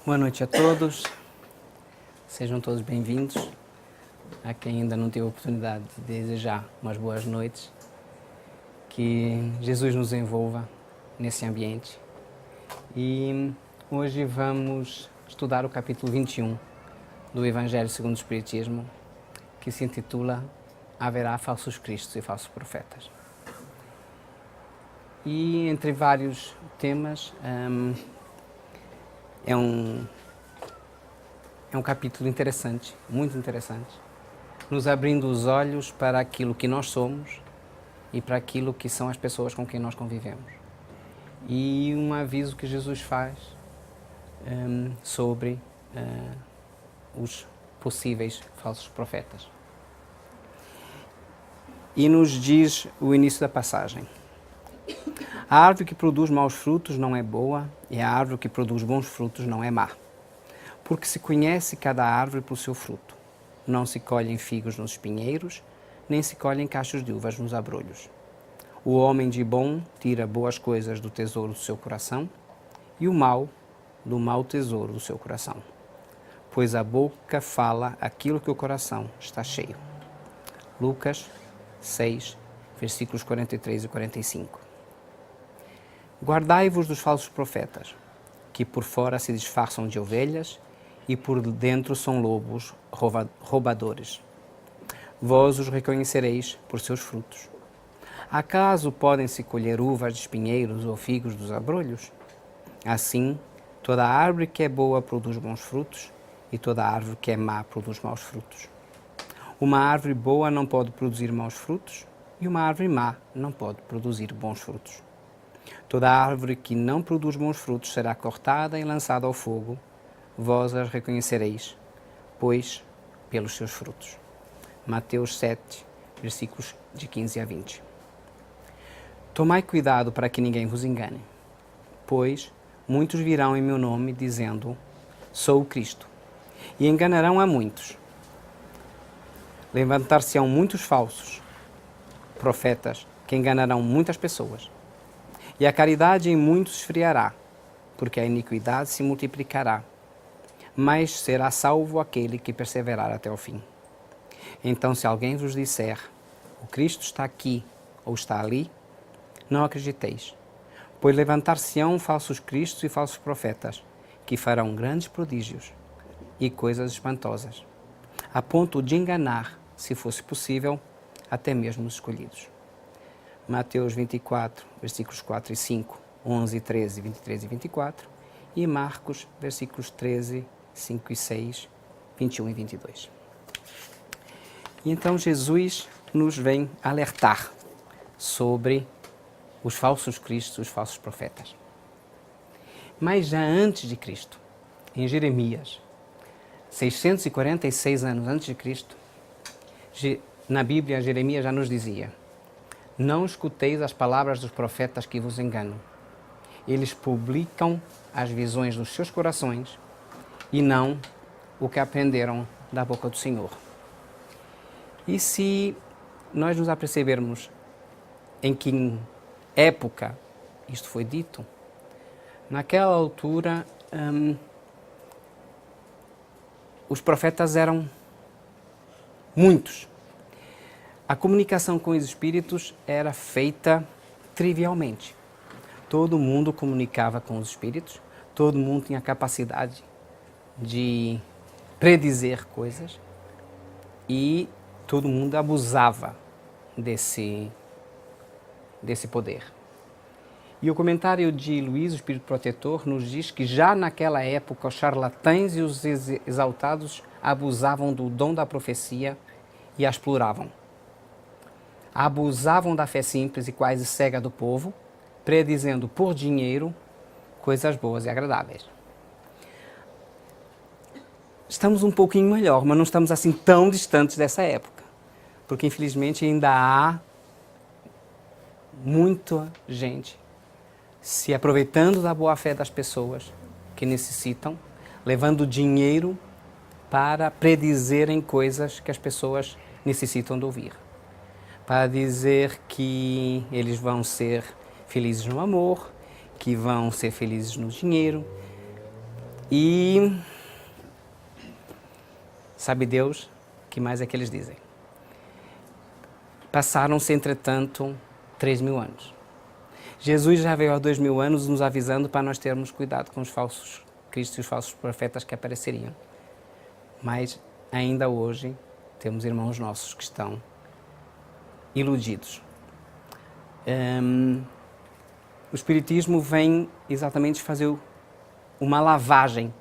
Boa noite a todos, sejam todos bem-vindos. A quem ainda não teve a oportunidade de desejar umas boas noites, que Jesus nos envolva nesse ambiente. E hoje vamos estudar o capítulo 21 do Evangelho segundo o Espiritismo, que se intitula Haverá falsos cristos e falsos profetas. E entre vários temas, é um capítulo interessante, muito interessante, nos abrindo os olhos para aquilo que nós somos e para aquilo que são as pessoas com quem nós convivemos. E um aviso que Jesus faz sobre os possíveis falsos profetas. E nos diz o início da passagem: a árvore que produz maus frutos não é boa, e a árvore que produz bons frutos não é má. Porque se conhece cada árvore pelo seu fruto. Não se colhem figos nos espinheiros, nem se colhem cachos de uvas nos abrolhos. O homem de bom tira boas coisas do tesouro do seu coração, e o mau do mau tesouro do seu coração. Pois a boca fala aquilo que o coração está cheio. Lucas 6, versículos 43 e 45. Guardai-vos dos falsos profetas, que por fora se disfarçam de ovelhas e por dentro são lobos roubadores. Vós os reconhecereis por seus frutos. Acaso podem-se colher uvas de espinheiros ou figos dos abrolhos? Assim, toda árvore que é boa produz bons frutos, e toda árvore que é má produz maus frutos. Uma árvore boa não pode produzir maus frutos, e uma árvore má não pode produzir bons frutos. Toda árvore que não produz bons frutos será cortada e lançada ao fogo. Vós as reconhecereis, pois, pelos seus frutos. Mateus 7, versículos de 15 a 20. Tomai cuidado para que ninguém vos engane, pois muitos virão em meu nome, dizendo, sou o Cristo, e enganarão a muitos. Levantar-se-ão muitos falsos profetas, que enganarão muitas pessoas. E a caridade em muitos esfriará, porque a iniquidade se multiplicará. Mas será salvo aquele que perseverar até o fim. Então, se alguém vos disser, o Cristo está aqui ou está ali, não acrediteis, pois levantar-se-ão falsos cristos e falsos profetas, que farão grandes prodígios e coisas espantosas, a ponto de enganar, se fosse possível, até mesmo os escolhidos. Mateus 24, versículos 4 e 5, 11 e 13, 23 e 24, e Marcos, versículos 13, 5 e 6, 21 e 22. E então Jesus nos vem alertar sobre os falsos cristos, os falsos profetas. Mas já antes de Cristo, em Jeremias, 646 anos antes de Cristo, na Bíblia, Jeremias já nos dizia: não escuteis as palavras dos profetas que vos enganam. Eles publicam as visões dos seus corações e não o que aprenderam da boca do Senhor. E se nós nos apercebermos em que época isto foi dito, naquela altura os profetas eram muitos. A comunicação com os espíritos era feita trivialmente. Todo mundo comunicava com os espíritos, todo mundo tinha capacidade de predizer coisas e todo mundo abusava desse poder. E o comentário de Luís, o Espírito Protetor, nos diz que já naquela época os charlatães e os exaltados abusavam do dom da profecia e a exploravam. Abusavam da fé simples e quase cega do povo, predizendo por dinheiro coisas boas e agradáveis. Estamos um pouquinho melhor, mas não estamos assim tão distantes dessa época, porque infelizmente ainda há muita gente se aproveitando da boa-fé das pessoas que necessitam, levando dinheiro para predizerem coisas que as pessoas necessitam de ouvir. Para dizer que eles vão ser felizes no amor, que vão ser felizes no dinheiro. E sabe Deus o que mais é que eles dizem? Passaram-se, entretanto, 3.000 anos. Jesus já veio há 2.000 anos nos avisando para nós termos cuidado com os falsos cristos e os falsos profetas que apareceriam. Mas ainda hoje temos irmãos nossos que estão iludidos. O Espiritismo vem exatamente fazer uma lavagem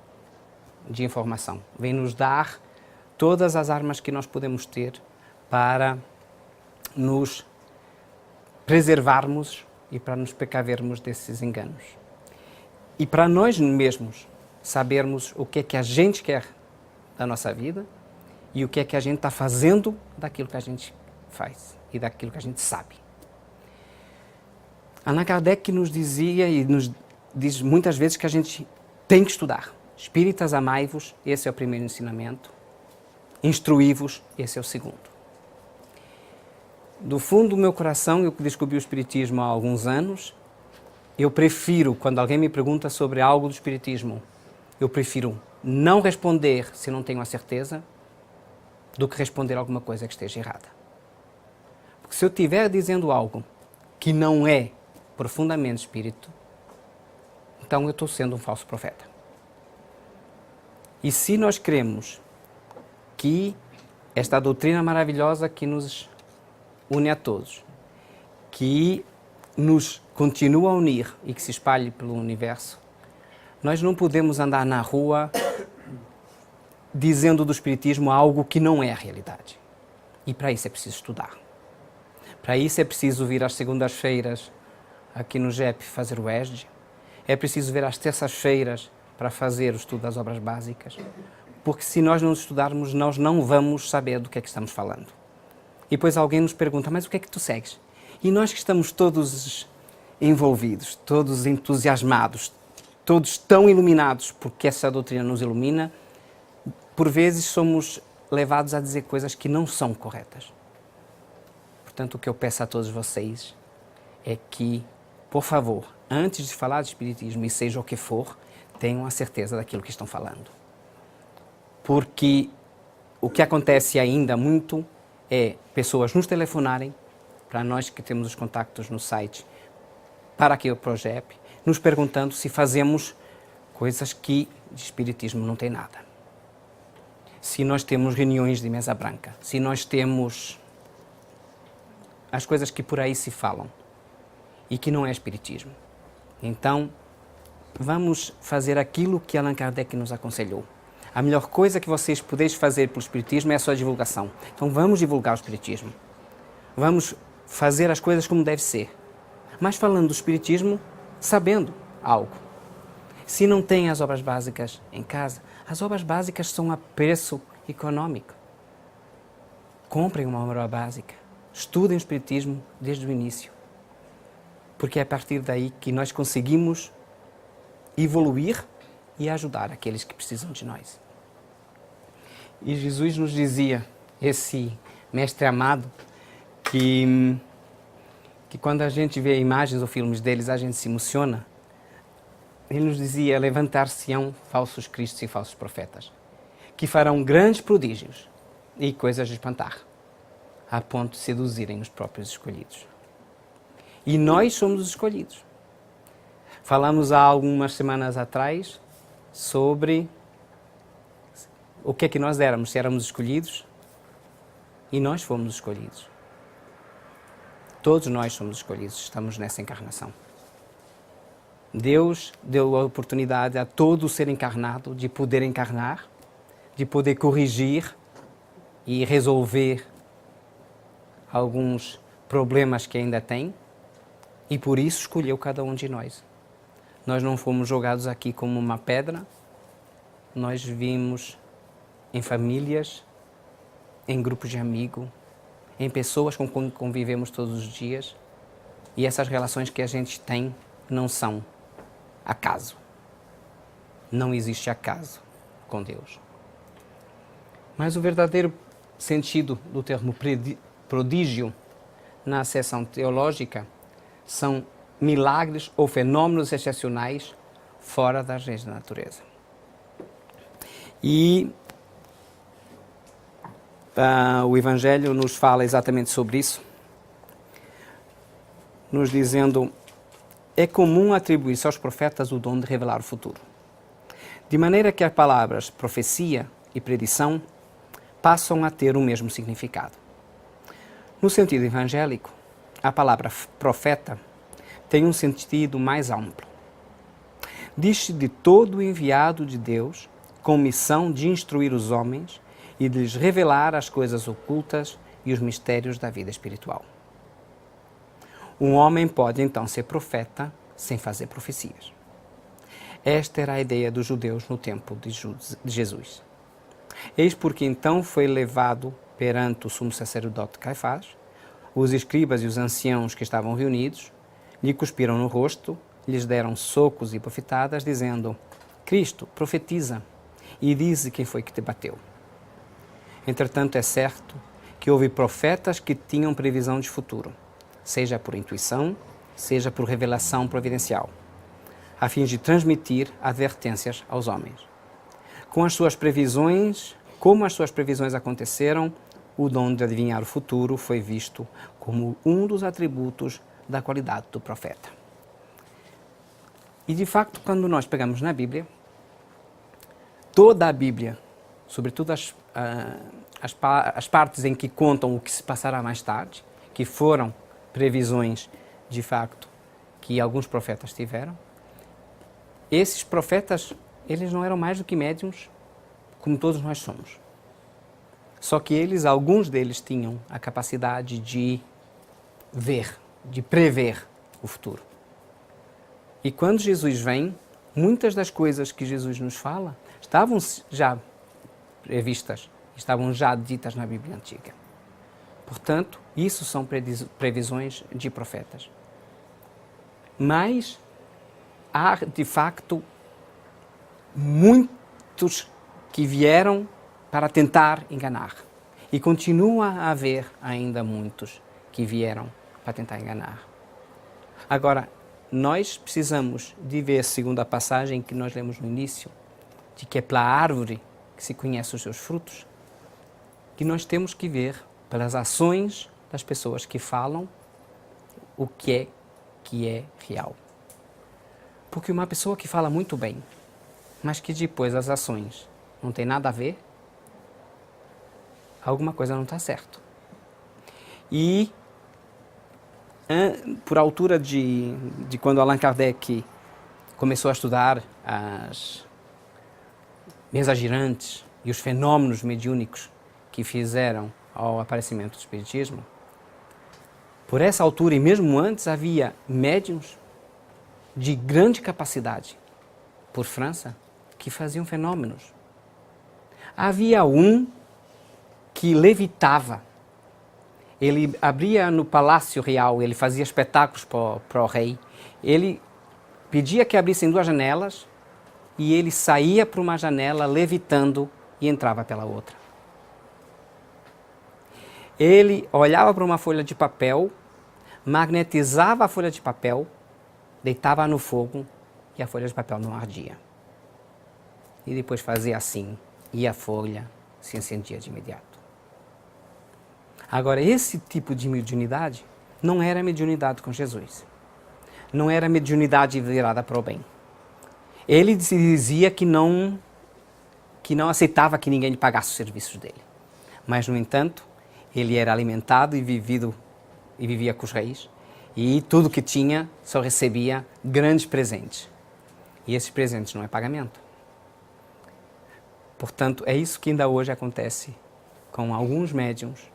de informação. Vem nos dar todas as armas que nós podemos ter para nos preservarmos e para nos precavermos desses enganos. E para nós mesmos sabermos o que é que a gente quer da nossa vida e o que é que a gente está fazendo daquilo que a gente faz e daquilo que a gente sabe. Allan Kardec nos dizia e nos diz muitas vezes que a gente tem que estudar. Espíritas, amai-vos, esse é o primeiro ensinamento. Instruí-vos, esse é o segundo. Do fundo do meu coração, eu que descobri o Espiritismo há alguns anos, eu prefiro, quando alguém me pergunta sobre algo do Espiritismo, eu prefiro não responder se não tenho a certeza, do que responder alguma coisa que esteja errada. Porque se eu estiver dizendo algo que não é profundamente espírito, então eu estou sendo um falso profeta. E se nós queremos que esta doutrina maravilhosa que nos une a todos, que nos continua a unir e que se espalhe pelo universo, nós não podemos andar na rua dizendo do Espiritismo algo que não é a realidade. E para isso é preciso estudar. Para isso é preciso vir às segundas-feiras aqui no GEP fazer o ESD. É preciso vir às terças-feiras para fazer o estudo das obras básicas. Porque se nós não estudarmos, nós não vamos saber do que é que estamos falando. E depois alguém nos pergunta, mas o que é que tu segues? E nós que estamos todos envolvidos, todos entusiasmados, todos tão iluminados porque essa doutrina nos ilumina, por vezes somos levados a dizer coisas que não são corretas. Portanto, o que eu peço a todos vocês é que, por favor, antes de falar de Espiritismo, e seja o que for, tenham a certeza daquilo que estão falando. Porque o que acontece ainda muito é pessoas nos telefonarem, para nós que temos os contactos no site, para aqui o Progep, nos perguntando se fazemos coisas que de Espiritismo não tem nada. Se nós temos reuniões de mesa branca, se nós temos as coisas que por aí se falam e que não é Espiritismo. Então, vamos fazer aquilo que Allan Kardec nos aconselhou. A melhor coisa que vocês podeis fazer pelo Espiritismo é a sua divulgação. Então vamos divulgar o Espiritismo. Vamos fazer as coisas como deve ser. Mas falando do Espiritismo, sabendo algo. Se não tem as obras básicas em casa, as obras básicas são a preço econômico. Comprem uma obra básica. Estudem o Espiritismo desde o início. Porque é a partir daí que nós conseguimos evoluir e ajudar aqueles que precisam de nós. E Jesus nos dizia, esse mestre amado, que quando a gente vê imagens ou filmes deles, a gente se emociona. Ele nos dizia, levantar-se-ão falsos cristos e falsos profetas, que farão grandes prodígios e coisas de espantar, a ponto de seduzirem os próprios escolhidos. E nós somos os escolhidos. Falamos há algumas semanas atrás sobre o que é que nós éramos, se éramos escolhidos, e nós fomos escolhidos. Todos nós somos escolhidos, estamos nessa encarnação. Deus deu a oportunidade a todo ser encarnado de poder encarnar, de poder corrigir e resolver alguns problemas que ainda tem, e por isso escolheu cada um de nós. Nós não fomos jogados aqui como uma pedra, nós vimos em famílias, em grupos de amigos, em pessoas com quem convivemos todos os dias, e essas relações que a gente tem não são acaso. Não existe acaso com Deus. Mas o verdadeiro sentido do termo prodígio na acessão teológica são milagres ou fenômenos excepcionais fora das leis da natureza. E o Evangelho nos fala exatamente sobre isso, nos dizendo: é comum atribuir-se aos profetas o dom de revelar o futuro, de maneira que as palavras profecia e predição passam a ter o mesmo significado. No sentido evangélico, a palavra profeta tem um sentido mais amplo. Diz-se de todo enviado de Deus com missão de instruir os homens e de lhes revelar as coisas ocultas e os mistérios da vida espiritual. Um homem pode então ser profeta sem fazer profecias. Esta era a ideia dos judeus no tempo de Jesus. Eis porque então foi levado perante o sumo sacerdote Caifás. Os escribas e os anciãos que estavam reunidos lhe cuspiram no rosto, lhes deram socos e bofetadas, dizendo: Cristo, profetiza e dize quem foi que te bateu. Entretanto, é certo que houve profetas que tinham previsão de futuro, seja por intuição, seja por revelação providencial, a fim de transmitir advertências aos homens. Como as suas previsões aconteceram, o dom de adivinhar o futuro foi visto como um dos atributos da qualidade do profeta. E de facto, quando nós pegamos na Bíblia, toda a Bíblia, sobretudo as partes em que contam o que se passará mais tarde, que foram previsões de facto que alguns profetas tiveram, esses profetas, eles não eram mais do que médiuns, como todos nós somos. Só que alguns deles tinham a capacidade de ver, de prever o futuro. E quando Jesus vem, muitas das coisas que Jesus nos fala estavam já previstas, estavam já ditas na Bíblia Antiga. Portanto, isso são previsões de profetas. Mas há, de facto, muitos que vieram para tentar enganar. E continua a haver ainda muitos que vieram para tentar enganar. Agora, nós precisamos de ver, segundo a passagem que nós lemos no início, de que é pela árvore que se conhece os seus frutos, que nós temos que ver pelas ações das pessoas que falam o que é real. Porque uma pessoa que fala muito bem, mas que depois as ações não tem nada a ver, alguma coisa não está certo. E por altura de quando Allan Kardec começou a estudar as mesas girantes e os fenômenos mediúnicos que fizeram ao aparecimento do Espiritismo, por essa altura e mesmo antes havia médiuns de grande capacidade por França que faziam fenômenos. Havia um que levitava. Ele abria no Palácio Real, ele fazia espetáculos para o rei. Ele pedia que abrissem duas janelas e ele saía para uma janela levitando e entrava pela outra. Ele olhava para uma folha de papel, magnetizava a folha de papel, deitava no fogo e a folha de papel não ardia. E depois fazia assim e a folha se incendia de imediato. Agora, esse tipo de mediunidade não era mediunidade com Jesus. Não era mediunidade virada para o bem. Ele dizia que não aceitava que ninguém lhe pagasse os serviços dele. Mas, no entanto, ele era alimentado e vivia com os reis. E tudo que tinha só recebia grandes presentes. E esses presentes não é pagamento. Portanto, é isso que ainda hoje acontece com alguns médiuns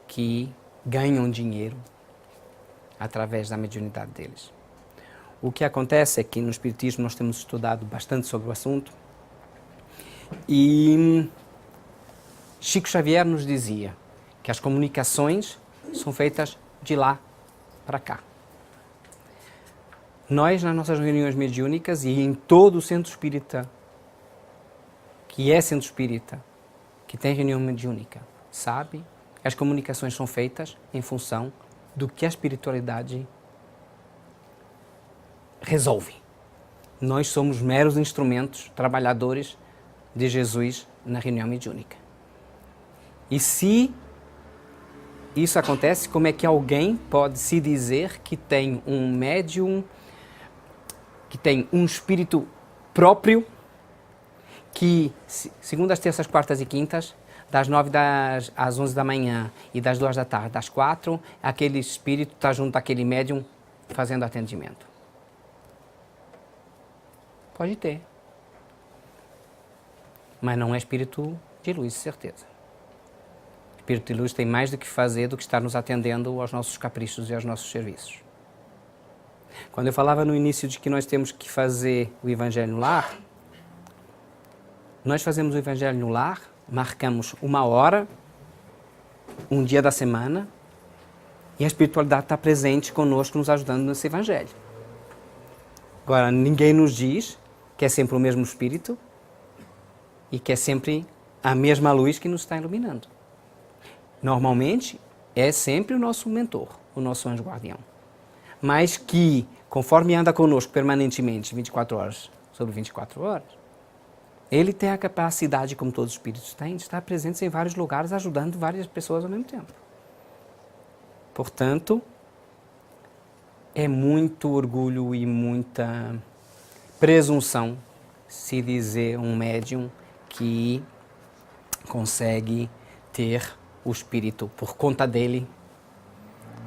que ganham dinheiro através da mediunidade deles. O que acontece é que no Espiritismo nós temos estudado bastante sobre o assunto e Chico Xavier nos dizia que as comunicações são feitas de lá para cá. Nós, nas nossas reuniões mediúnicas e em todo o centro espírita, que é centro espírita, que tem reunião mediúnica, sabe? As comunicações são feitas em função do que a espiritualidade resolve. Nós somos meros instrumentos, trabalhadores de Jesus na reunião mediúnica. E se isso acontece, como é que alguém pode se dizer que tem um médium, que tem um espírito próprio, que, segundo as terças, quartas e quintas, das 9 às 11 da manhã e das 2 da tarde às 4, aquele espírito está junto àquele médium fazendo atendimento? Pode ter. Mas não é espírito de luz, certeza. Espírito de luz tem mais do que fazer do que estar nos atendendo aos nossos caprichos e aos nossos serviços. Quando eu falava no início de que nós temos que fazer o Evangelho no lar, nós fazemos o Evangelho no lar, marcamos uma hora, um dia da semana, e a espiritualidade está presente conosco, nos ajudando nesse Evangelho. Agora, ninguém nos diz que é sempre o mesmo Espírito e que é sempre a mesma luz que nos está iluminando. Normalmente, é sempre o nosso mentor, o nosso anjo guardião. Mas que, conforme anda conosco permanentemente, 24 horas sobre 24 horas, ele tem a capacidade, como todos os espíritos têm, de estar presentes em vários lugares, ajudando várias pessoas ao mesmo tempo. Portanto, é muito orgulho e muita presunção se dizer um médium que consegue ter o espírito por conta dele,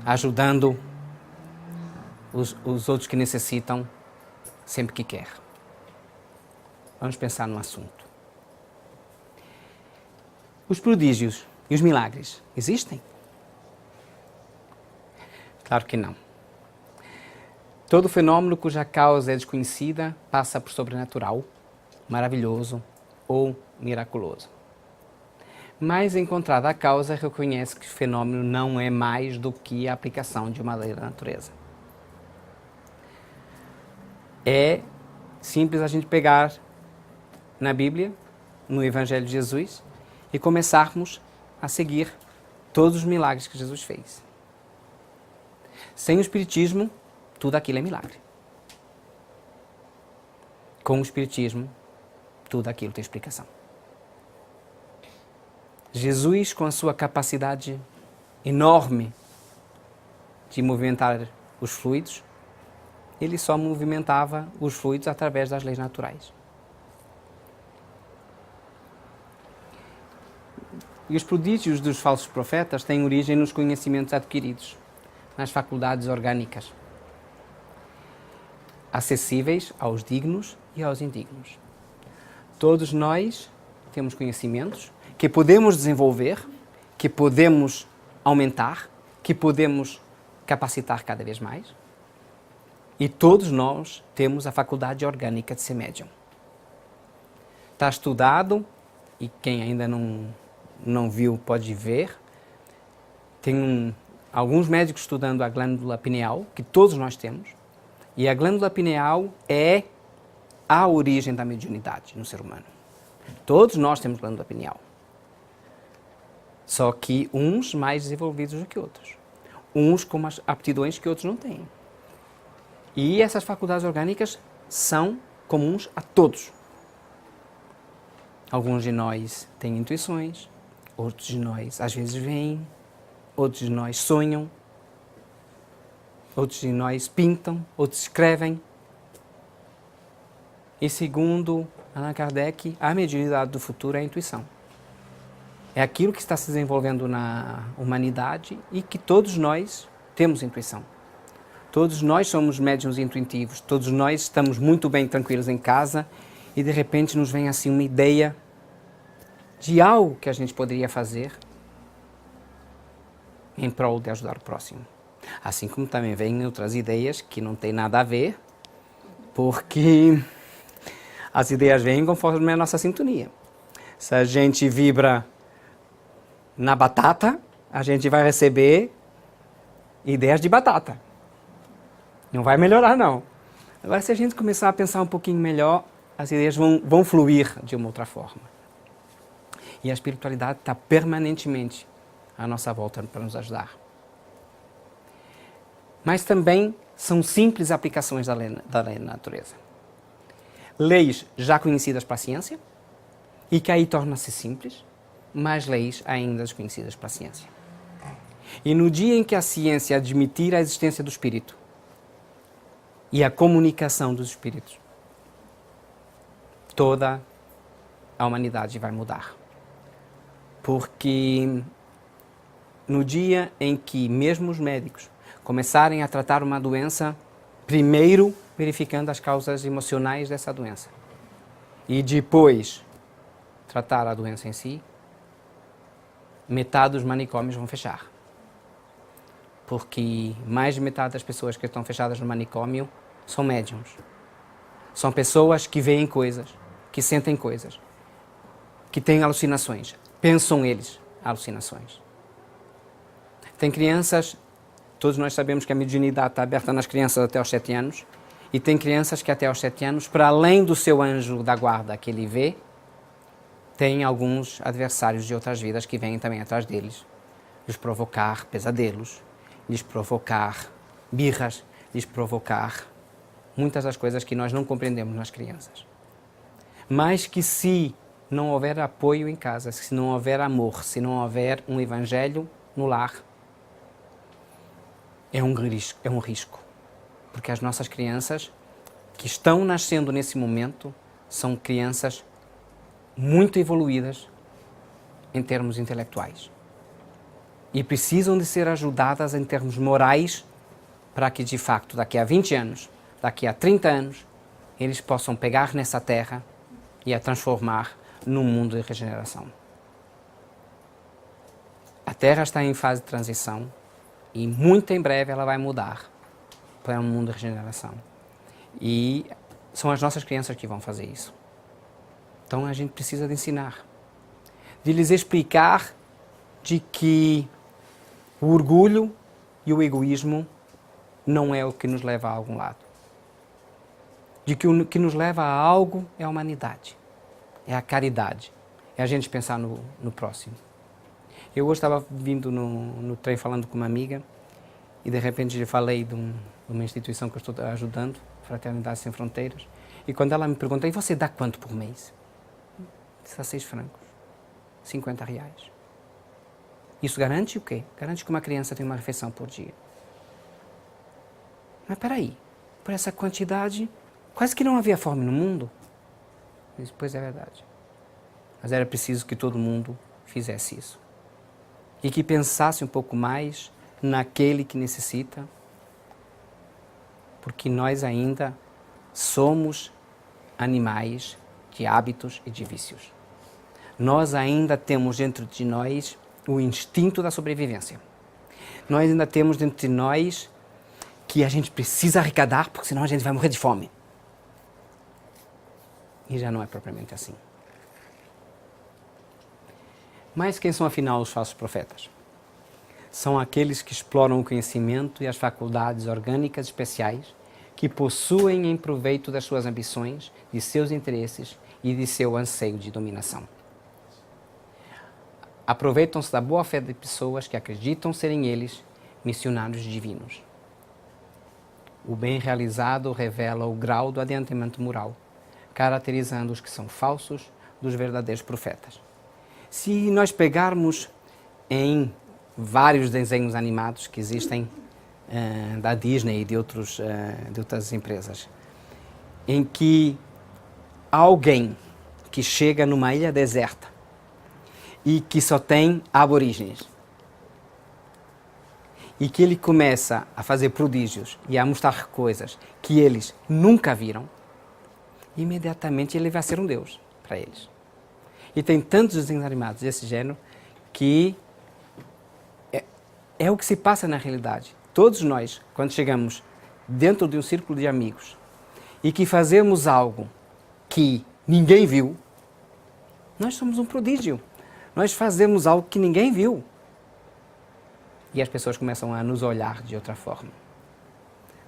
ajudando os outros que necessitam sempre que quer. Vamos pensar no assunto. Os prodígios e os milagres existem? Claro que não. Todo fenômeno cuja causa é desconhecida passa por sobrenatural, maravilhoso ou miraculoso. Mas, encontrada a causa, reconhece que o fenômeno não é mais do que a aplicação de uma lei da natureza. É simples a gente pegar na Bíblia, no Evangelho de Jesus, e começarmos a seguir todos os milagres que Jesus fez. Sem o Espiritismo, tudo aquilo é milagre. Com o Espiritismo, tudo aquilo tem explicação. Jesus, com a sua capacidade enorme de movimentar os fluidos, ele só movimentava os fluidos através das leis naturais. E os prodígios dos falsos profetas têm origem nos conhecimentos adquiridos, nas faculdades orgânicas, acessíveis aos dignos e aos indignos. Todos nós temos conhecimentos que podemos desenvolver, que podemos aumentar, que podemos capacitar cada vez mais. E todos nós temos a faculdade orgânica de ser médium. Está estudado, e quem ainda não viu pode ver, tem alguns médicos estudando a glândula pineal, que todos nós temos, e a glândula pineal é a origem da mediunidade no ser humano. Todos nós temos glândula pineal. Só que uns mais desenvolvidos do que outros. Uns com umas aptidões que outros não têm. E essas faculdades orgânicas são comuns a todos. Alguns de nós têm intuições, outros de nós às vezes veem, outros de nós sonham, outros de nós pintam, outros escrevem. E segundo Allan Kardec, a mediunidade do futuro é a intuição. É aquilo que está se desenvolvendo na humanidade e que todos nós temos intuição. Todos nós somos médiuns intuitivos, todos nós estamos muito bem tranquilos em casa e de repente nos vem assim uma ideia de algo que a gente poderia fazer em prol de ajudar o próximo. Assim como também vêm outras ideias que não têm nada a ver, porque as ideias vêm conforme a nossa sintonia. Se a gente vibra na batata, a gente vai receber ideias de batata. Não vai melhorar, não. Agora, se a gente começar a pensar um pouquinho melhor, as ideias vão fluir de uma outra forma. E a espiritualidade está permanentemente à nossa volta para nos ajudar. Mas também são simples aplicações da lei da natureza. Leis já conhecidas para a ciência, e que aí torna-se simples, mas leis ainda desconhecidas para a ciência. E no dia em que a ciência admitir a existência do espírito e a comunicação dos espíritos, toda a humanidade vai mudar. Porque no dia em que mesmo os médicos começarem a tratar uma doença, primeiro verificando as causas emocionais dessa doença e depois tratar a doença em si, metade dos manicômios vão fechar. Porque mais de metade das pessoas que estão fechadas no manicômio são médiums. São pessoas que veem coisas, que sentem coisas, que têm alucinações. Pensam eles alucinações. Tem crianças, todos nós sabemos que a mediunidade está aberta nas crianças até aos 7 anos, e tem crianças que até aos 7 anos, para além do seu anjo da guarda que ele vê, tem alguns adversários de outras vidas que vêm também atrás deles, lhes provocar pesadelos, lhes provocar birras, lhes provocar muitas das coisas que nós não compreendemos nas crianças. Mas que se não houver apoio em casa, se não houver amor, se não houver um evangelho no lar, é um risco. Porque as nossas crianças que estão nascendo nesse momento são crianças muito evoluídas em termos intelectuais. E precisam de ser ajudadas em termos morais para que, de facto, daqui a 20 anos, daqui a 30 anos, eles possam pegar nessa terra e a transformar num mundo de regeneração. A Terra está em fase de transição e muito em breve ela vai mudar para um mundo de regeneração. E são as nossas crianças que vão fazer isso. Então a gente precisa de ensinar, de lhes explicar de que o orgulho e o egoísmo não é o que nos leva a algum lado. De que o que nos leva a algo é a humanidade, é a caridade, é a gente pensar no próximo. Eu hoje estava vindo no trem falando com uma amiga e de repente lhe falei de uma instituição que eu estou ajudando, Fraternidade Sem Fronteiras, e quando ela me perguntou, e você dá quanto por mês? Disse, 6 francos, 50 reais. Isso garante o quê? Garante que uma criança tem uma refeição por dia. Mas peraí, por essa quantidade, quase que não havia fome no mundo? Eu disse, pois é verdade. Mas era preciso que todo mundo fizesse isso. E que pensasse um pouco mais naquele que necessita, porque nós ainda somos animais de hábitos e de vícios. Nós ainda temos dentro de nós o instinto da sobrevivência. Nós ainda temos dentro de nós que a gente precisa arrecadar, porque senão a gente vai morrer de fome. E já não é propriamente assim. Mas quem são afinal os falsos profetas? São aqueles que exploram o conhecimento e as faculdades orgânicas especiais que possuem em proveito das suas ambições, de seus interesses e de seu anseio de dominação. Aproveitam-se da boa-fé de pessoas que acreditam serem eles missionários divinos. O bem realizado revela o grau do adiantamento moral, caracterizando os que são falsos dos verdadeiros profetas. Se nós pegarmos em vários desenhos animados que existem da Disney e de outras empresas, em que alguém que chega numa ilha deserta e que só tem aborígenes, e que ele começa a fazer prodígios e a mostrar coisas que eles nunca viram, imediatamente ele vai ser um deus para eles. E tem tantos desenhos animados desse gênero que é o que se passa na realidade. Todos nós, quando chegamos dentro de um círculo de amigos e que fazemos algo que ninguém viu, nós somos um prodígio. Nós fazemos algo que ninguém viu. E as pessoas começam a nos olhar de outra forma.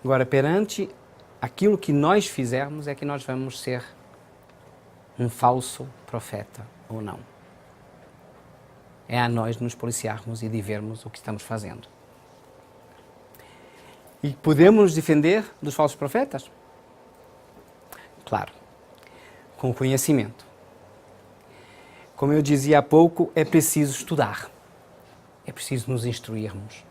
Agora, perante aquilo que nós fizermos, é que nós vamos ser um falso profeta ou não. É a nós nos policiarmos e de vermos o que estamos fazendo. E podemos nos defender dos falsos profetas? Claro, com conhecimento. Como eu dizia há pouco, é preciso estudar. É preciso nos instruirmos.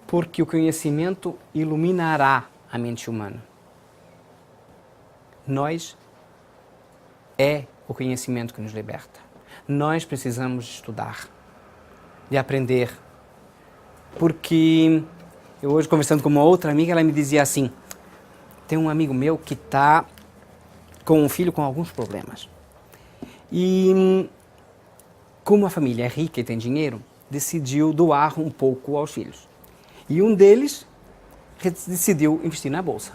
Porque o conhecimento iluminará a mente humana. É o conhecimento que nos liberta. Nós precisamos estudar, de aprender. Porque eu hoje, conversando com uma outra amiga, ela me dizia assim, tem um amigo meu que está com um filho com alguns problemas. E como a família é rica e tem dinheiro, decidiu doar um pouco aos filhos. E um deles decidiu investir na bolsa.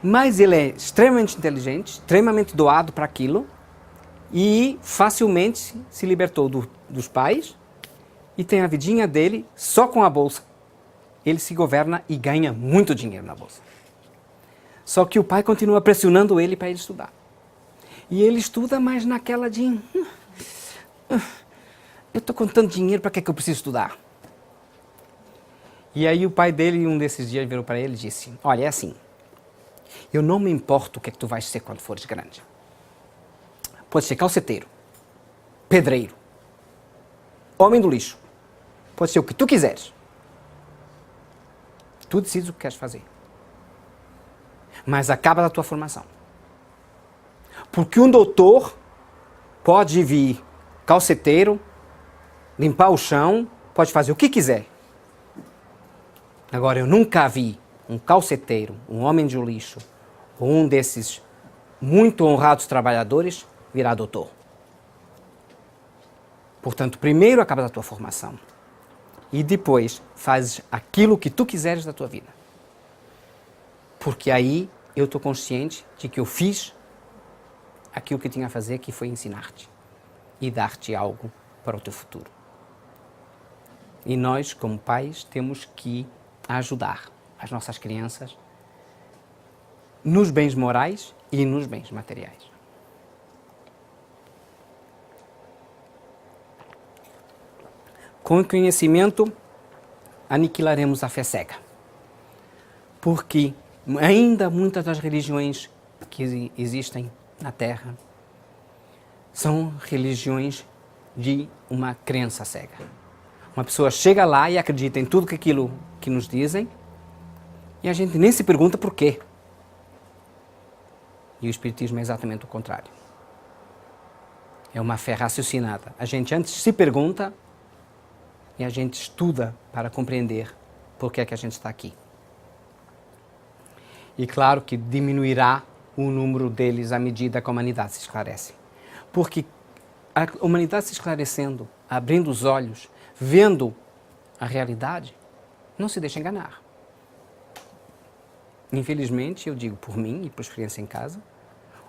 Mas ele é extremamente inteligente, extremamente doado para aquilo e facilmente se libertou dos pais e tem a vidinha dele só com a bolsa. Ele se governa e ganha muito dinheiro na bolsa. Só que o pai continua pressionando ele para ele estudar. E ele estuda, mas naquela de... eu estou com tanto dinheiro, para que eu preciso estudar? E aí o pai dele, um desses dias, virou para ele e disse, olha, é assim, eu não me importo o que tu vais ser quando fores grande. Pode ser calceteiro, pedreiro, homem do lixo, pode ser o que tu quiseres. Tu decides o que queres fazer. Mas acaba da tua formação. Porque um doutor pode vir calceteiro, limpar o chão, pode fazer o que quiser. Agora, eu nunca vi um calceteiro, um homem de lixo, ou um desses muito honrados trabalhadores virar doutor. Portanto, primeiro acaba da tua formação. E depois fazes aquilo que tu quiseres da tua vida. Porque aí eu estou consciente de que eu fiz aquilo que tinha a fazer, que foi ensinar-te e dar-te algo para o teu futuro. E nós, como pais, temos que ajudar as nossas crianças nos bens morais e nos bens materiais. Com o conhecimento, aniquilaremos a fé cega. Porque ainda muitas das religiões que existem na Terra são religiões de uma crença cega. Uma pessoa chega lá e acredita em tudo aquilo que nos dizem e a gente nem se pergunta por quê. E o Espiritismo é exatamente o contrário. É uma fé raciocinada. A gente antes se pergunta e a gente estuda para compreender por que é que a gente está aqui. E claro que diminuirá o número deles à medida que a humanidade se esclarece. Porque a humanidade se esclarecendo, abrindo os olhos, vendo a realidade, não se deixa enganar. Infelizmente, eu digo por mim e por experiência em casa,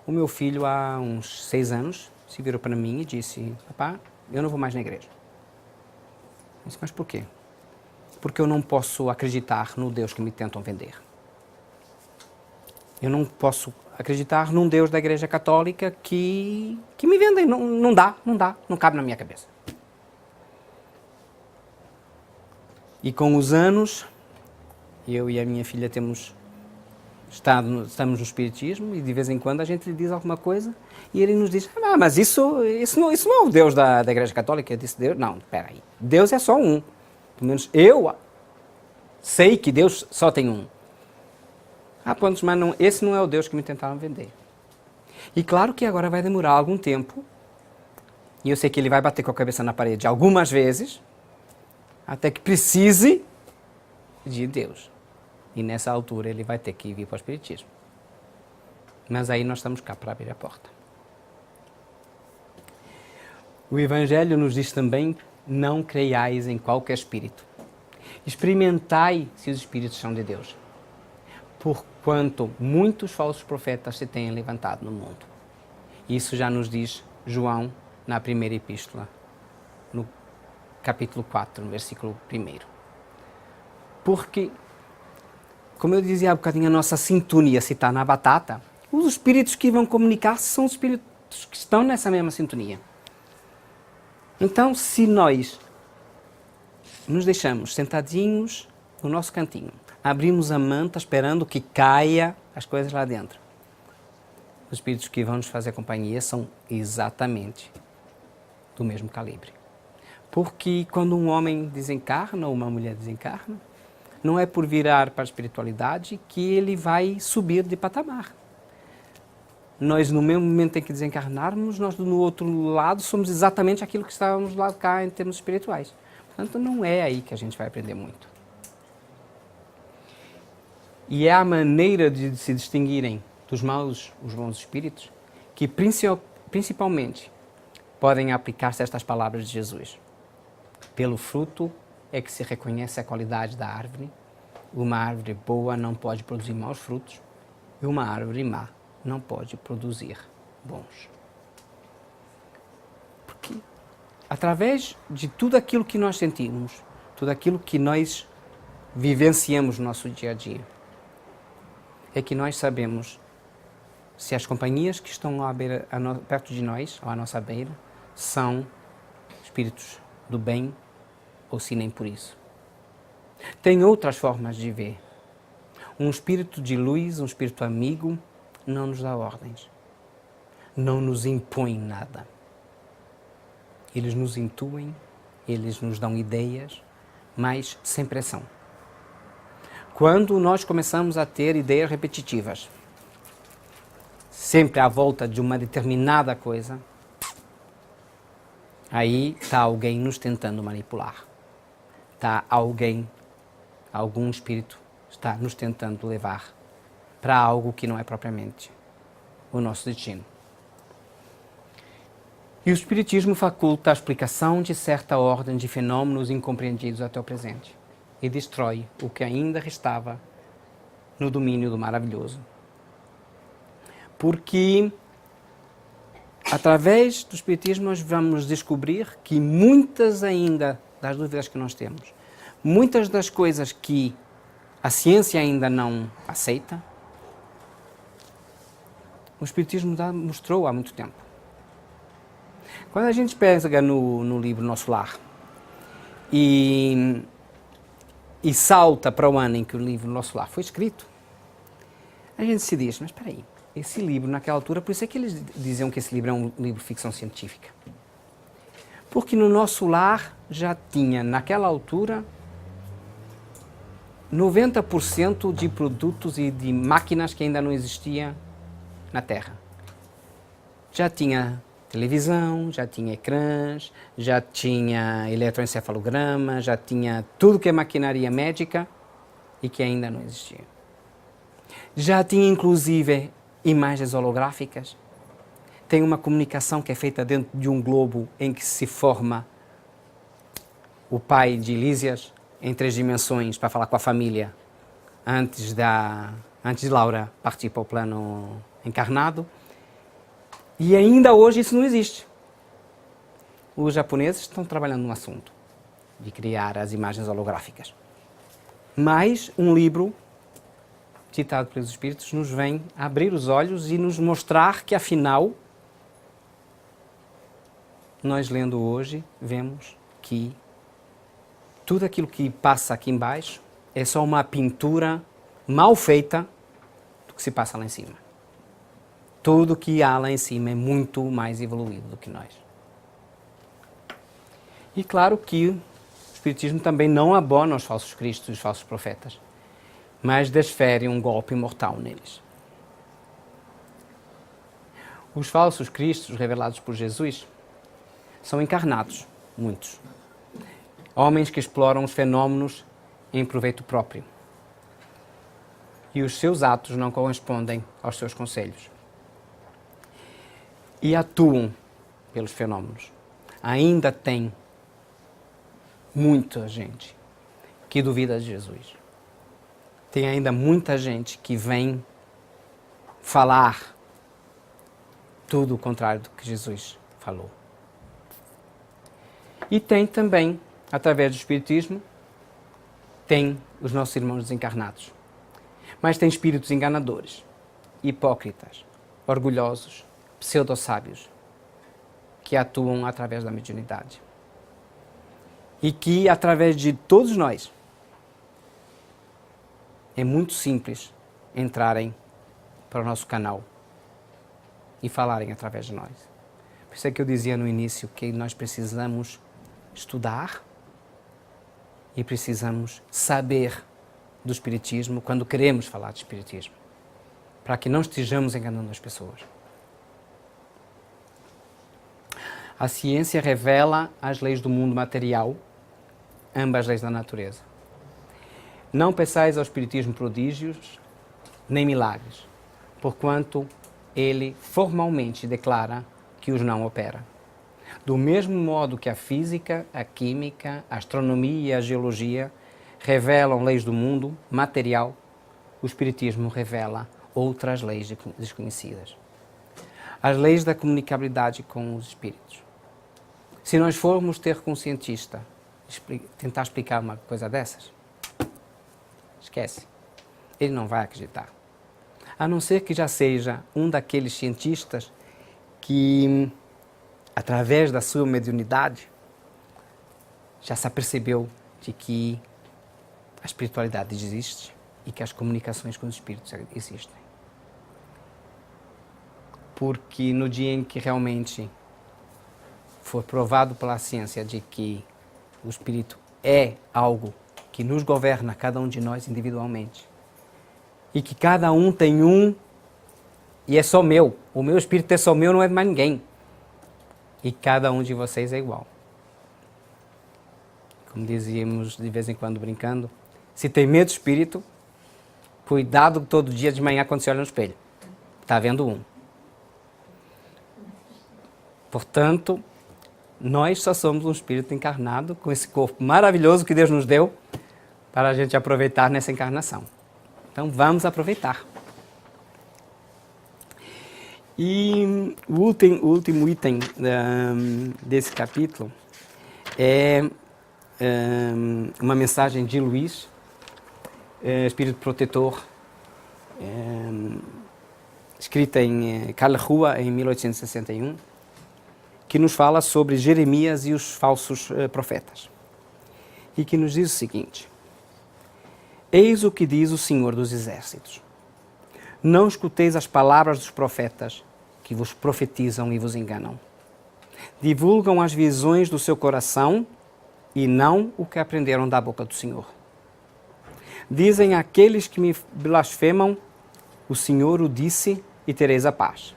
o meu filho há uns 6 anos se virou para mim e disse, papá, eu não vou mais na igreja. Eu disse, mas por quê? Porque eu não posso acreditar no Deus que me tentam vender. Eu não posso acreditar num Deus da Igreja Católica que me vendem. Não dá, não cabe na minha cabeça. E com os anos, eu e a minha filha estamos no Espiritismo e de vez em quando a gente lhe diz alguma coisa e ele nos diz, mas isso não é o Deus da Igreja Católica. Eu disse, Deus, não, espera aí, Deus é só um. Pelo menos eu sei que Deus só tem um. Pontos, mas não, esse não é o Deus que me tentaram vender. E claro que agora vai demorar algum tempo, e eu sei que ele vai bater com a cabeça na parede algumas vezes, até que precise de Deus. E nessa altura ele vai ter que vir para o Espiritismo. Mas aí nós estamos cá para abrir a porta. O Evangelho nos diz também, não creiais em qualquer espírito. Experimentai se os espíritos são de Deus. Porquanto muitos falsos profetas se têm levantado no mundo. Isso já nos diz João na primeira epístola, no capítulo 4, no versículo 1. Porque, como eu dizia há bocadinho, a nossa sintonia, se está na batata, os espíritos que vão comunicar são os espíritos que estão nessa mesma sintonia. Então, se nós nos deixamos sentadinhos no nosso cantinho, abrimos a manta esperando que caia as coisas lá dentro, os espíritos que vão nos fazer companhia são exatamente do mesmo calibre. Porque quando um homem desencarna ou uma mulher desencarna, não é por virar para a espiritualidade que ele vai subir de patamar. Nós, no mesmo momento em que desencarnarmos, nós no outro lado somos exatamente aquilo que estávamos lá cá em termos espirituais. Portanto, não é aí que a gente vai aprender muito. E é a maneira de se distinguirem dos maus os bons espíritos que principalmente podem aplicar-se a estas palavras de Jesus. Pelo fruto é que se reconhece a qualidade da árvore. Uma árvore boa não pode produzir maus frutos e uma árvore má não pode produzir bons. Porque através de tudo aquilo que nós sentimos, tudo aquilo que nós vivenciamos no nosso dia a dia, é que nós sabemos se as companhias que estão perto de nós, ou à nossa beira, são espíritos do bem ou se nem por isso. Tem outras formas de ver. Um espírito de luz, um espírito amigo, não nos dá ordens. Não nos impõe nada. Eles nos intuem, eles nos dão ideias, mas sem pressão. Quando nós começamos a ter ideias repetitivas, sempre à volta de uma determinada coisa, aí está alguém nos tentando manipular. Está algum espírito está nos tentando levar para algo que não é propriamente o nosso destino. E o Espiritismo faculta a explicação de certa ordem de fenômenos incompreendidos até o presente e destrói o que ainda restava no domínio do maravilhoso. Porque, através do Espiritismo, nós vamos descobrir que muitas ainda das dúvidas que nós temos, muitas das coisas que a ciência ainda não aceita, o Espiritismo mostrou há muito tempo. Quando a gente pega no livro Nosso Lar e salta para o ano em que o livro Nosso Lar foi escrito, a gente se diz, mas espera aí, esse livro naquela altura, por isso é que eles diziam que esse livro é um livro de ficção científica. Porque no Nosso Lar já tinha, naquela altura, 90% de produtos e de máquinas que ainda não existiam na Terra. Já tinha televisão, já tinha ecrãs, já tinha eletroencefalograma, já tinha tudo que é maquinaria médica e que ainda não existia. Já tinha inclusive imagens holográficas. Tem uma comunicação que é feita dentro de um globo em que se forma o pai de Lísias em 3 dimensões para falar com a família antes de Laura partir para o plano encarnado. E ainda hoje isso não existe. Os japoneses estão trabalhando no assunto de criar as imagens holográficas. Mas um livro ditado pelos Espíritos nos vem abrir os olhos e nos mostrar que, afinal, nós lendo hoje, vemos que tudo aquilo que passa aqui embaixo é só uma pintura mal feita do que se passa lá em cima. Tudo que há lá em cima é muito mais evoluído do que nós. E claro que o Espiritismo também não abona os falsos cristos e os falsos profetas, mas desfere um golpe mortal neles. Os falsos cristos revelados por Jesus são encarnados, muitos. Homens que exploram os fenômenos em proveito próprio. E os seus atos não correspondem aos seus conselhos. E atuam pelos fenômenos. Ainda tem muita gente que duvida de Jesus. Tem ainda muita gente que vem falar tudo o contrário do que Jesus falou. E tem também, através do Espiritismo, tem os nossos irmãos desencarnados. Mas tem espíritos enganadores, hipócritas, orgulhosos, pseudo-sábios, que atuam através da mediunidade. E que, através de todos nós, é muito simples entrarem para o nosso canal e falarem através de nós. Por isso é que eu dizia no início que nós precisamos estudar e precisamos saber do Espiritismo quando queremos falar de Espiritismo, para que não estejamos enganando as pessoas. A ciência revela as leis do mundo material, ambas leis da natureza. Não peçais ao Espiritismo prodígios nem milagres, porquanto ele formalmente declara que os não opera. Do mesmo modo que a física, a química, a astronomia e a geologia revelam leis do mundo material, o Espiritismo revela outras leis desconhecidas. As leis da comunicabilidade com os espíritos. Se nós formos ter com um cientista tentar explicar uma coisa dessas, esquece. Ele não vai acreditar. A não ser que já seja um daqueles cientistas que, através da sua mediunidade, já se apercebeu de que a espiritualidade existe e que as comunicações com os espíritos existem. Porque no dia em que realmente for provado pela ciência de que o espírito é algo que nos governa, cada um de nós individualmente, e que cada um tem um e é só meu, o meu espírito é só meu, não é de mais ninguém, e cada um de vocês é igual. Como dizíamos de vez em quando brincando, se tem medo do espírito, cuidado todo dia de manhã quando você olha no espelho, está vendo um. Portanto, nós só somos um espírito encarnado com esse corpo maravilhoso que Deus nos deu para a gente aproveitar nessa encarnação. Então vamos aproveitar. E o último item desse capítulo é uma mensagem de Luís, espírito protetor, escrita em Karlsruhe em 1861, que nos fala sobre Jeremias e os falsos profetas. E que nos diz o seguinte: eis o que diz o Senhor dos Exércitos. Não escuteis as palavras dos profetas que vos profetizam e vos enganam. Divulgam as visões do seu coração e não o que aprenderam da boca do Senhor. Dizem aqueles que me blasfemam, o Senhor o disse e tereis a paz.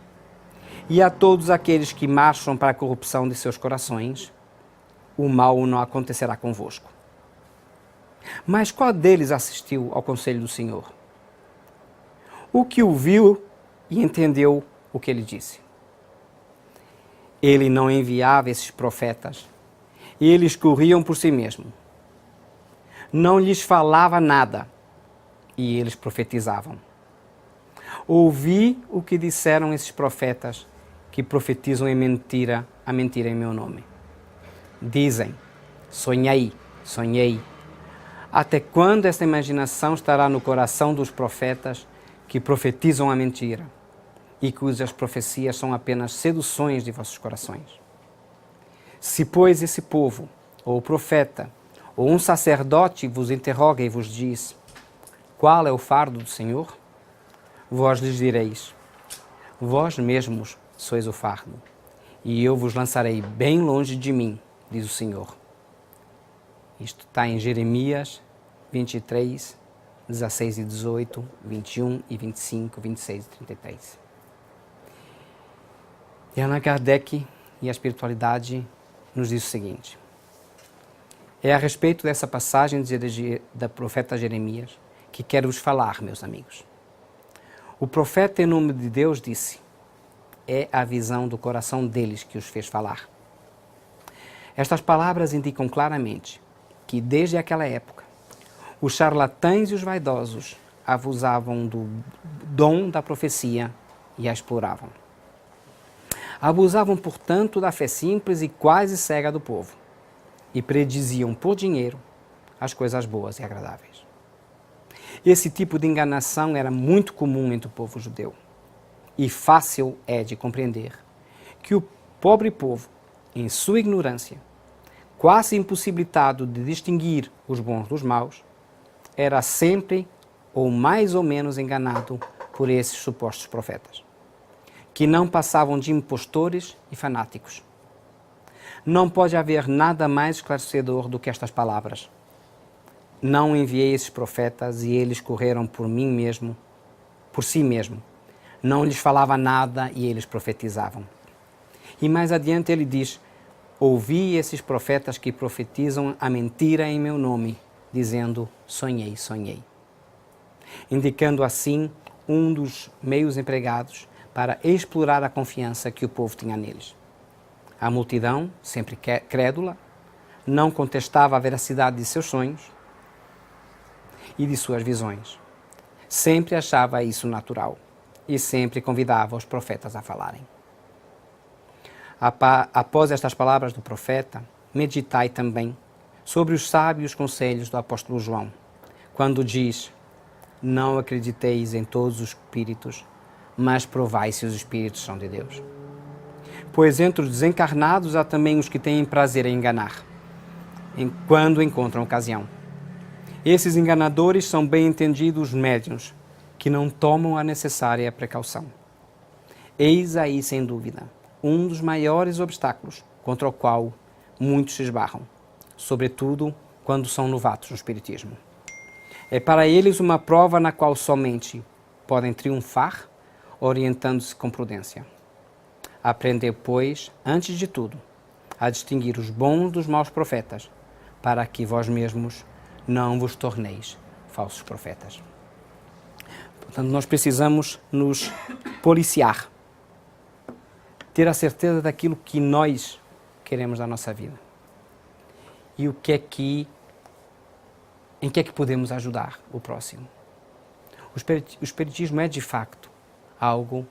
E a todos aqueles que marcham para a corrupção de seus corações, o mal não acontecerá convosco. Mas qual deles assistiu ao conselho do Senhor? O que ouviu e entendeu o que ele disse? Ele não enviava esses profetas, e eles corriam por si mesmos. Não lhes falava nada, e eles profetizavam. Ouvi o que disseram esses profetas, que profetizam a mentira em meu nome. Dizem, sonhei. Até quando esta imaginação estará no coração dos profetas que profetizam a mentira e cujas profecias são apenas seduções de vossos corações? Se, pois, esse povo, ou o profeta, ou um sacerdote vos interroga e vos diz, qual é o fardo do Senhor? Vós lhes direis, vós mesmos sois o fardo, e eu vos lançarei bem longe de mim, diz o Senhor. Isto está em Jeremias 23, 16 e 18, 21 e 25, 26 e 33. E Allan Kardec e a espiritualidade nos diz o seguinte: é a respeito dessa passagem da profeta Jeremias que quero vos falar, meus amigos. O profeta, em nome de Deus, disse: é a visão do coração deles que os fez falar. Estas palavras indicam claramente que, desde aquela época, os charlatães e os vaidosos abusavam do dom da profecia e a exploravam. Abusavam, portanto, da fé simples e quase cega do povo e prediziam por dinheiro as coisas boas e agradáveis. Esse tipo de enganação era muito comum entre o povo judeu. E fácil é de compreender que o pobre povo, em sua ignorância, quase impossibilitado de distinguir os bons dos maus, era sempre ou mais ou menos enganado por esses supostos profetas, que não passavam de impostores e fanáticos. Não pode haver nada mais esclarecedor do que estas palavras. Não enviei esses profetas e eles correram por si mesmo. Não lhes falava nada e eles profetizavam. E mais adiante ele diz: ouvi esses profetas que profetizam a mentira em meu nome, dizendo: sonhei, sonhei. Indicando assim um dos meios empregados para explorar a confiança que o povo tinha neles. A multidão, sempre crédula, não contestava a veracidade de seus sonhos e de suas visões. Sempre achava isso natural e sempre convidava os profetas a falarem. Após estas palavras do profeta, meditai também sobre os sábios conselhos do apóstolo João, quando diz: não acrediteis em todos os espíritos, mas provai se os espíritos são de Deus. Pois entre os desencarnados há também os que têm prazer em enganar, quando encontram ocasião. Esses enganadores são bem entendidos médiuns, que não tomam a necessária precaução. Eis aí, sem dúvida, um dos maiores obstáculos contra o qual muitos se esbarram, sobretudo quando são novatos no Espiritismo. É para eles uma prova na qual somente podem triunfar, orientando-se com prudência. Aprender, pois, antes de tudo, a distinguir os bons dos maus profetas, para que vós mesmos não vos torneis falsos profetas. Portanto, nós precisamos nos policiar, ter a certeza daquilo que nós queremos da nossa vida e em que é que podemos ajudar o próximo. O Espiritismo é, de facto, algo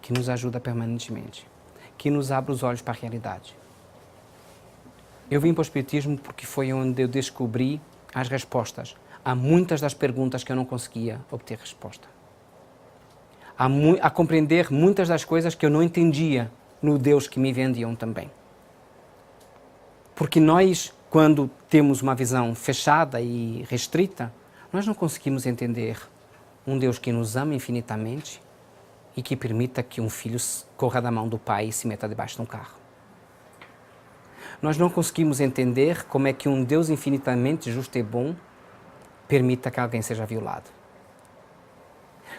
que nos ajuda permanentemente, que nos abre os olhos para a realidade. Eu vim para o Espiritismo porque foi onde eu descobri as respostas a muitas das perguntas que eu não conseguia obter resposta. A compreender muitas das coisas que eu não entendia no Deus que me vendiam também. Porque nós, quando temos uma visão fechada e restrita, nós não conseguimos entender um Deus que nos ama infinitamente e que permita que um filho corra da mão do pai e se meta debaixo de um carro. Nós não conseguimos entender como é que um Deus infinitamente justo e bom permita que alguém seja violado.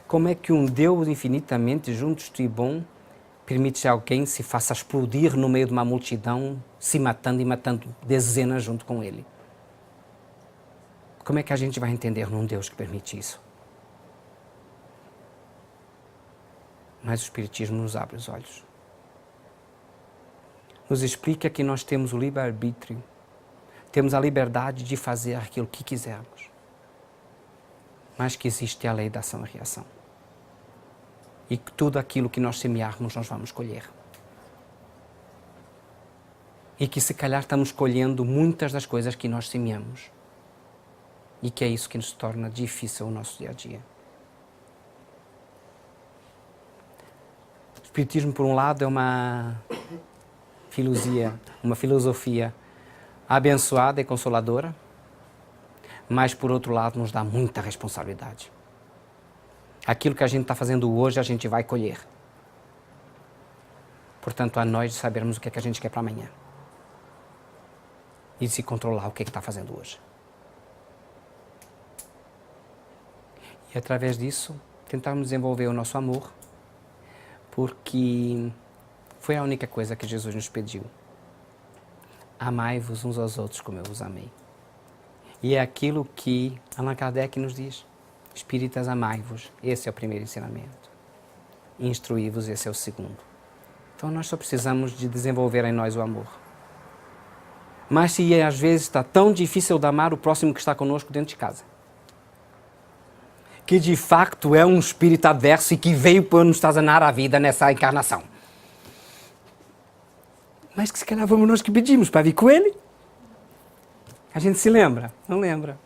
Como é que um Deus infinitamente justo e bom permite que alguém se faça explodir no meio de uma multidão, se matando e matando dezenas junto com ele? Como é que a gente vai entender num Deus que permite isso? Mas o Espiritismo nos abre os olhos. Nos explica que nós temos o livre-arbítrio, temos a liberdade de fazer aquilo que quisermos, mas que existe a lei da ação e reação. E que tudo aquilo que nós semearmos, nós vamos colher. E que se calhar estamos colhendo muitas das coisas que nós semeamos. E que é isso que nos torna difícil o nosso dia a dia. O Espiritismo, por um lado, é uma filosofia abençoada e consoladora, mas, por outro lado, nos dá muita responsabilidade. Aquilo que a gente está fazendo hoje, a gente vai colher. Portanto, a nós sabermos o que é que a gente quer para amanhã. E se controlar o que é que está fazendo hoje. E, através disso, tentarmos desenvolver o nosso amor, porque foi a única coisa que Jesus nos pediu. Amai-vos uns aos outros como eu vos amei. E é aquilo que Allan Kardec nos diz. Espíritas, amai-vos. Esse é o primeiro ensinamento. Instruí-vos, esse é o segundo. Então nós só precisamos de desenvolver em nós o amor. Mas se às vezes está tão difícil de amar o próximo que está conosco dentro de casa, que de facto é um espírito adverso e que veio para nos tazanar a vida nessa encarnação. Mas que se calhar fomos nós que pedimos para vir com ele. A gente se lembra? Não lembra.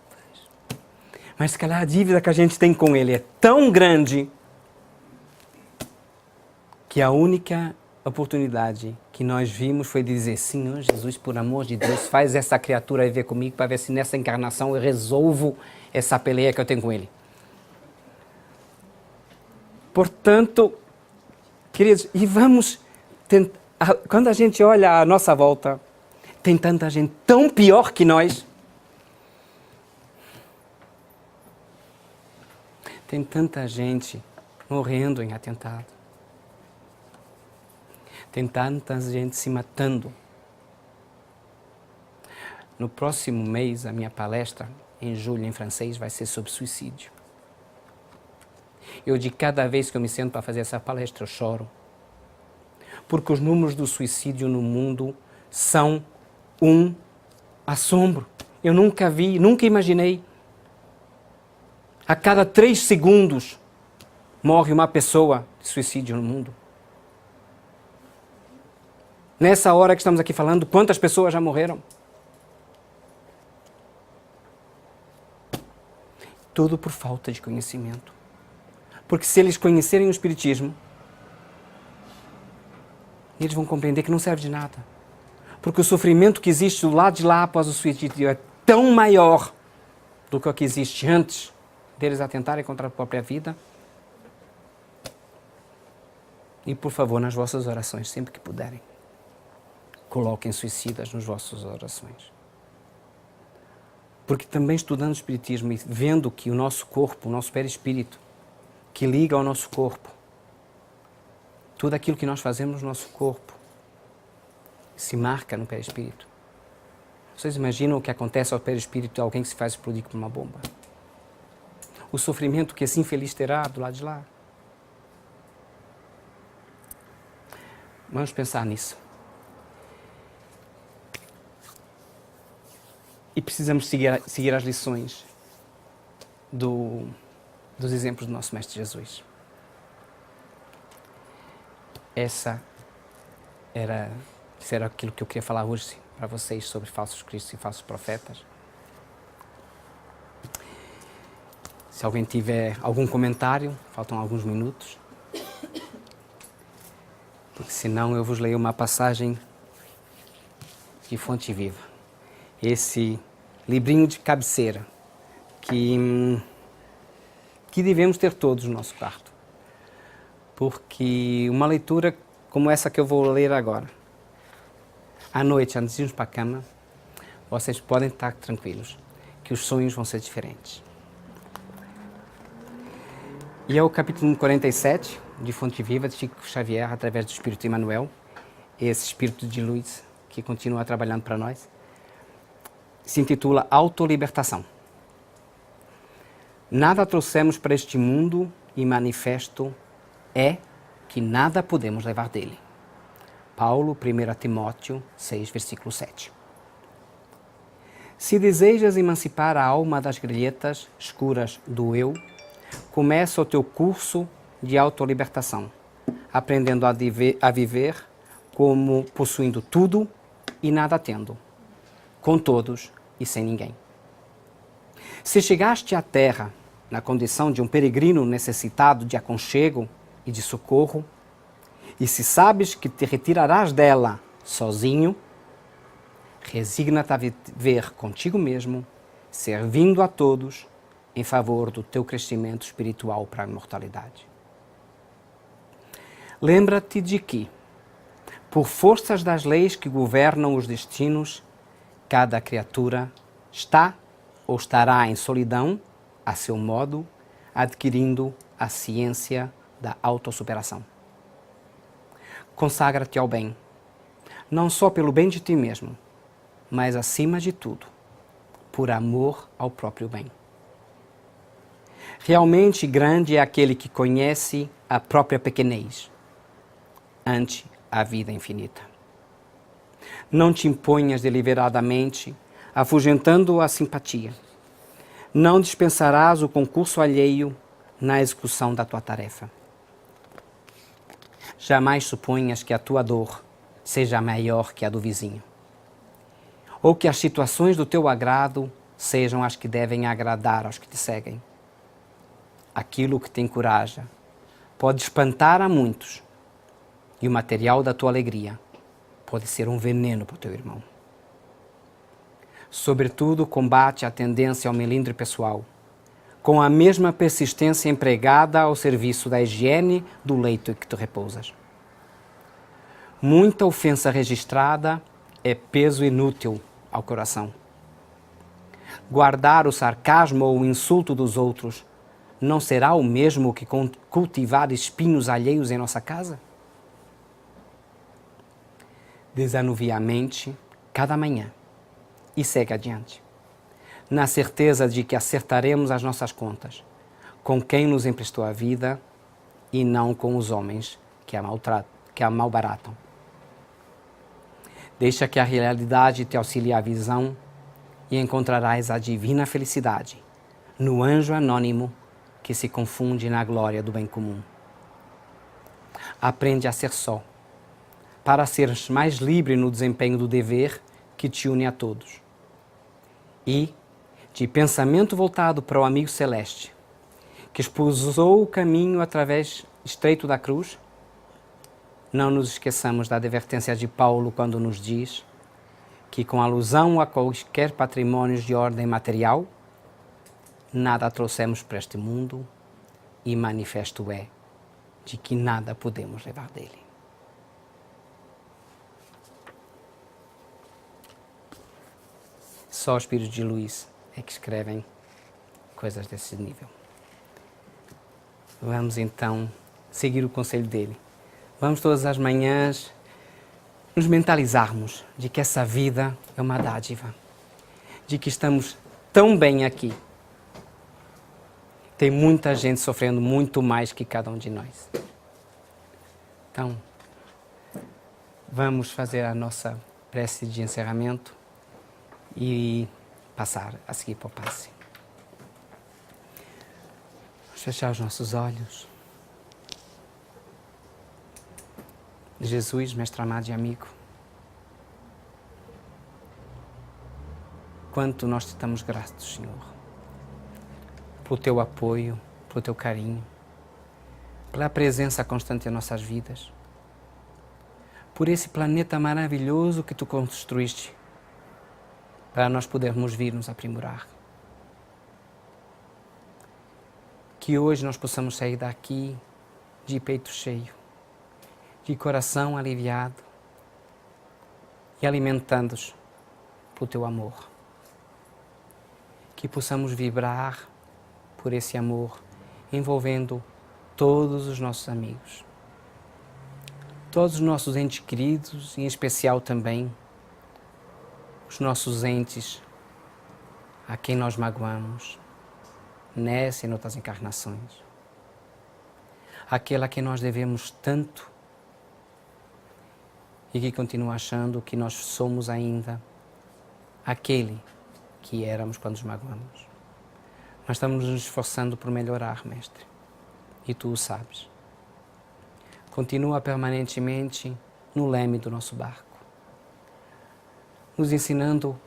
Mas se calhar a dívida que a gente tem com ele é tão grande que a única oportunidade que nós vimos foi dizer: Senhor Jesus, por amor de Deus, faz essa criatura viver comigo para ver se nessa encarnação eu resolvo essa peleia que eu tenho com ele. Portanto, Queridos, e vamos tentar, quando a gente olha à nossa volta, tem tanta gente tão pior que nós. Tem tanta gente morrendo em atentado. Tem tanta gente se matando. No próximo mês, a minha palestra, em julho, em francês, vai ser sobre suicídio. De cada vez que eu me sento para fazer essa palestra, eu choro. Porque os números do suicídio no mundo são um assombro. Eu nunca vi, nunca imaginei. A cada 3 segundos morre uma pessoa de suicídio no mundo. Nessa hora que estamos aqui falando, quantas pessoas já morreram? Tudo por falta de conhecimento. Porque se eles conhecerem o Espiritismo, eles vão compreender que não serve de nada. Porque o sofrimento que existe do lado de lá após o suicídio é tão maior do que o que existe antes deles atentarem contra a própria vida. E, por favor, nas vossas orações, sempre que puderem, coloquem suicidas nas vossas orações. Porque também estudando o Espiritismo e vendo que o nosso corpo, o nosso perispírito, que liga ao nosso corpo, tudo aquilo que nós fazemos no nosso corpo se marca no perispírito. Vocês imaginam o que acontece ao perispírito de alguém que se faz explodir com uma bomba? O sofrimento que esse infeliz terá do lado de lá. Vamos pensar nisso. E precisamos seguir as lições dos exemplos do nosso Mestre Jesus. Isso era aquilo que eu queria falar hoje para vocês sobre falsos cristos e falsos profetas. Se alguém tiver algum comentário, faltam alguns minutos. Porque senão eu vos leio uma passagem de Fonte Viva. Esse livrinho de cabeceira que devemos ter todos no nosso quarto. Porque uma leitura como essa que eu vou ler agora, à noite, antes de irmos para a cama, vocês podem estar tranquilos, que os sonhos vão ser diferentes. E é o capítulo 47 de Fonte Viva, de Chico Xavier, através do Espírito Emmanuel, esse Espírito de luz que continua trabalhando para nós. Se intitula Autolibertação. Nada trouxemos para este mundo e manifesto é que nada podemos levar dele. Paulo, 1 Timóteo 6, versículo 7. Se desejas emancipar a alma das grilhetas escuras do eu, começa o teu curso de autolibertação, aprendendo a viver como possuindo tudo e nada tendo, com todos e sem ninguém. Se chegaste à terra na condição de um peregrino necessitado de aconchego e de socorro, e se sabes que te retirarás dela sozinho, resigna-te a viver contigo mesmo, servindo a todos em favor do teu crescimento espiritual para a imortalidade. Lembra-te de que, por forças das leis que governam os destinos, cada criatura está ou estará em solidão, a seu modo, adquirindo a ciência da autossuperação. Consagra-te ao bem, não só pelo bem de ti mesmo, mas acima de tudo, por amor ao próprio bem. Realmente grande é aquele que conhece a própria pequenez, ante a vida infinita. Não te imponhas deliberadamente, afugentando a simpatia. Não dispensarás o concurso alheio na execução da tua tarefa. Jamais suponhas que a tua dor seja maior que a do vizinho, ou que as situações do teu agrado sejam as que devem agradar aos que te seguem. Aquilo que te encoraja pode espantar a muitos, e o material da tua alegria pode ser um veneno para o teu irmão. Sobretudo, combate a tendência ao melindre pessoal, com a mesma persistência empregada ao serviço da higiene do leito em que tu repousas. Muita ofensa registrada é peso inútil ao coração. Guardar o sarcasmo ou o insulto dos outros não será o mesmo que cultivar espinhos alheios em nossa casa? Desanuvie a mente cada manhã e segue adiante, na certeza de que acertaremos as nossas contas com quem nos emprestou a vida e não com os homens que a malbaratam. Deixa que a realidade te auxilie a visão e encontrarás a divina felicidade no anjo anônimo que se confunde na glória do bem comum. Aprende a ser só, para seres mais livre no desempenho do dever que te une a todos. E, de pensamento voltado para o amigo celeste, que espousou o caminho através estreito da cruz, não nos esqueçamos da advertência de Paulo quando nos diz que, com alusão a quaisquer patrimônios de ordem material, nada trouxemos para este mundo e manifesto é de que nada podemos levar dele. Só os espíritos de luz é que escrevem coisas desse nível. Vamos então seguir o conselho dele. Vamos todas as manhãs nos mentalizarmos de que essa vida é uma dádiva, de que estamos tão bem aqui. Tem muita gente sofrendo muito mais que cada um de nós. Então, vamos fazer a nossa prece de encerramento e passar a seguir para o passe. Vamos fechar os nossos olhos. Jesus, mestre amado e amigo, quanto nós te estamos gratos, Senhor, pelo teu apoio, pelo teu carinho, pela presença constante em nossas vidas, por esse planeta maravilhoso que tu construíste para nós podermos vir nos aprimorar. Que hoje nós possamos sair daqui de peito cheio, de coração aliviado e alimentando-os pelo teu amor. Que possamos vibrar por esse amor, envolvendo todos os nossos amigos, todos os nossos entes queridos, em especial também os nossos entes a quem nós magoamos, nessa e noutras encarnações. Aquele a quem nós devemos tanto e que continua achando que nós somos ainda aquele que éramos quando nos magoamos. Nós estamos nos esforçando por melhorar, Mestre, e tu o sabes. Continua permanentemente no leme do nosso barco, nos ensinando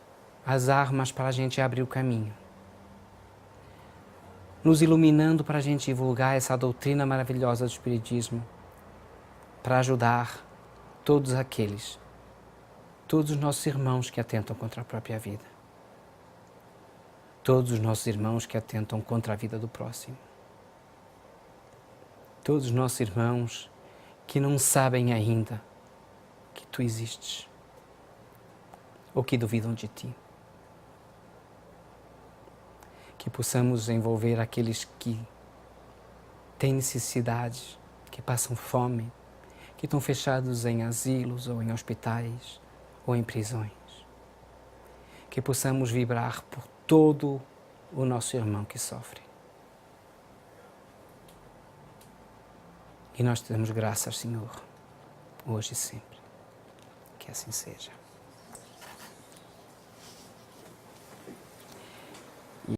as armas para a gente abrir o caminho, nos iluminando para a gente divulgar essa doutrina maravilhosa do Espiritismo, para ajudar todos aqueles, todos os nossos irmãos que atentam contra a própria vida, todos os nossos irmãos que atentam contra a vida do próximo, todos os nossos irmãos que não sabem ainda que tu existes ou que duvidam de ti. Que possamos envolver aqueles que têm necessidades, que passam fome, que estão fechados em asilos ou em hospitais ou em prisões. Que possamos vibrar por todo o nosso irmão que sofre. E nós te damos graças, Senhor, hoje e sempre. Que assim seja.